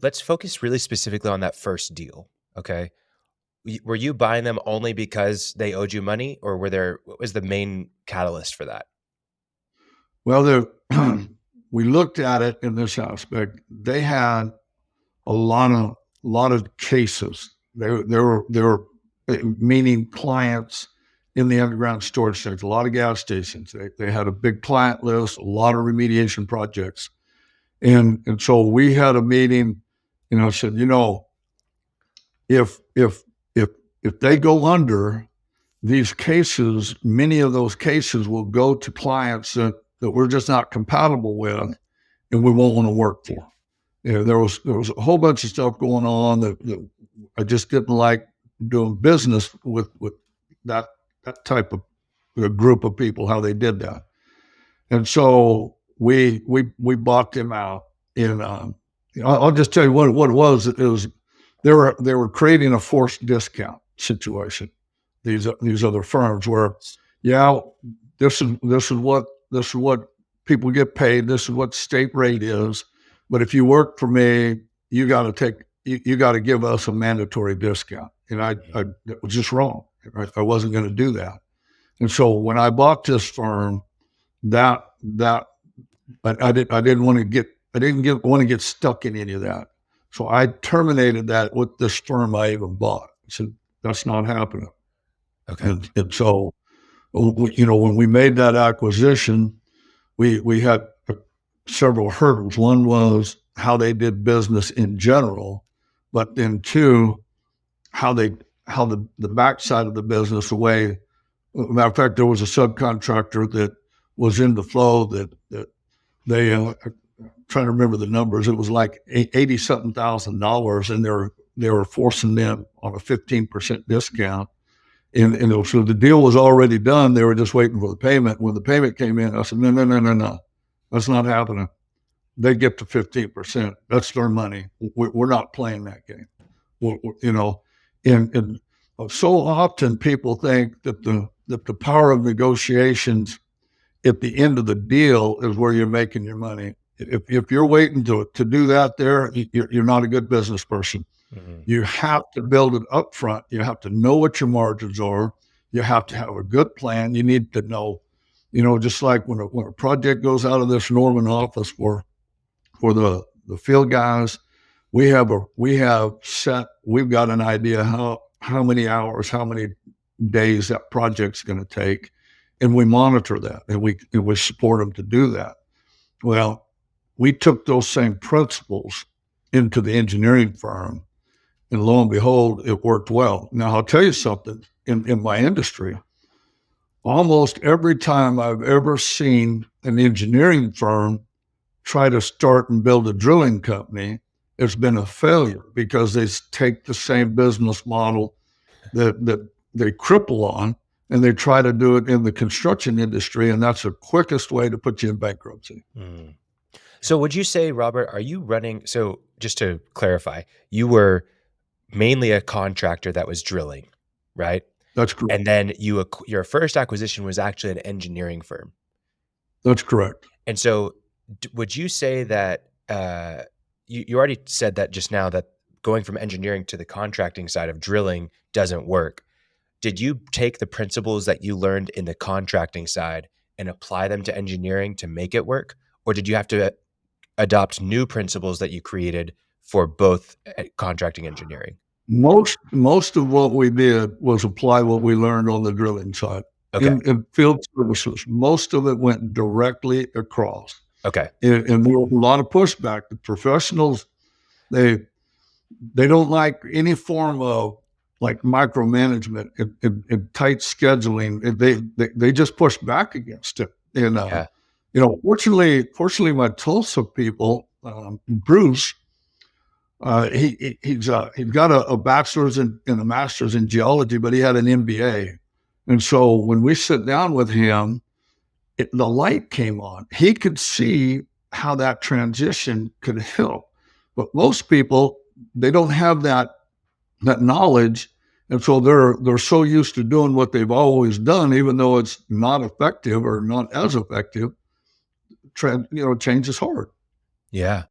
let's focus really specifically on that first deal. Okay. Were you buying them only because they owed you money, or what was the main catalyst for that? Well, we looked at it in this aspect. They had a lot of cases. They were meaning clients in the underground storage sector. A lot of gas stations. They had a big client list, a lot of remediation projects, and so we had a meeting. Said, if if if if they go under, these cases, many of those cases will go to clients that we're just not compatible with, and we won't want to work for. There was a whole bunch of stuff going on that I just didn't like doing business with that type of group of people, how they did that. And so we bought them out. I'll just tell you what it was. It was they were creating a forced discount situation. These other firms where, yeah, this is what people get paid. This is what state rate is. But if you work for me, you got to give us a mandatory discount. And that was just wrong. Right? I wasn't going to do that. And so when I bought this firm, that I didn't want to get stuck in any of that. So I terminated that with this firm I even bought. I said, that's not happening. Okay. And so, when we made that acquisition, we had several hurdles. One was how they did business in general, but then two, how the backside of the business, the way, matter of fact, there was a subcontractor that was in the flow that they, trying to remember the numbers, it was like $80-something thousand, and they were forcing them on a 15% discount. And so the deal was already done. They were just waiting for the payment. When the payment came in, I said, no, that's not happening. They get to 15%. That's their money. We're not playing that game. And so often people think that the power of negotiations at the end of the deal is where you're making your money. If you're waiting to do that there, you're not a good business person. Mm-hmm. You have to build it up front. You have to know what your margins are. You have to have a good plan. You need to know, just like when a project goes out of this Norman office for the field guys, we've got an idea how many hours, how many days that project's going to take, and we monitor that, and we support them to do that. Well, we took those same principles into the engineering firm, and lo and behold, it worked well. Now, I'll tell you something, in my industry, almost every time I've ever seen an engineering firm try to start and build a drilling company, it's been a failure because they take the same business model that they cripple on, and they try to do it in the construction industry, and that's the quickest way to put you in bankruptcy. Mm. So would you say, Robert, so just to clarify, you were mainly a contractor that was drilling, right? That's correct. And then your first acquisition was actually an engineering firm. That's correct. And so would you say that you already said that just now, that going from engineering to the contracting side of drilling doesn't work. Did you take the principles that you learned in the contracting side and apply them to engineering to make it work? Or did you have to adopt new principles that you created for both contracting and engineering? Most of what we did was apply what we learned on the drilling side. Okay. In field services, most of it went directly across. Okay. And there was a lot of pushback. The professionals, they don't like any form of like micromanagement and tight scheduling. They just push back against it. And fortunately, my Tulsa people, Bruce, he's got a bachelor's and a master's in geology, but he had an MBA. And so when we sit down with him, the light came on. He could see how that transition could help. But most people, they don't have that knowledge. And so they're so used to doing what they've always done, even though it's not effective or not as effective. Change is hard. Yeah.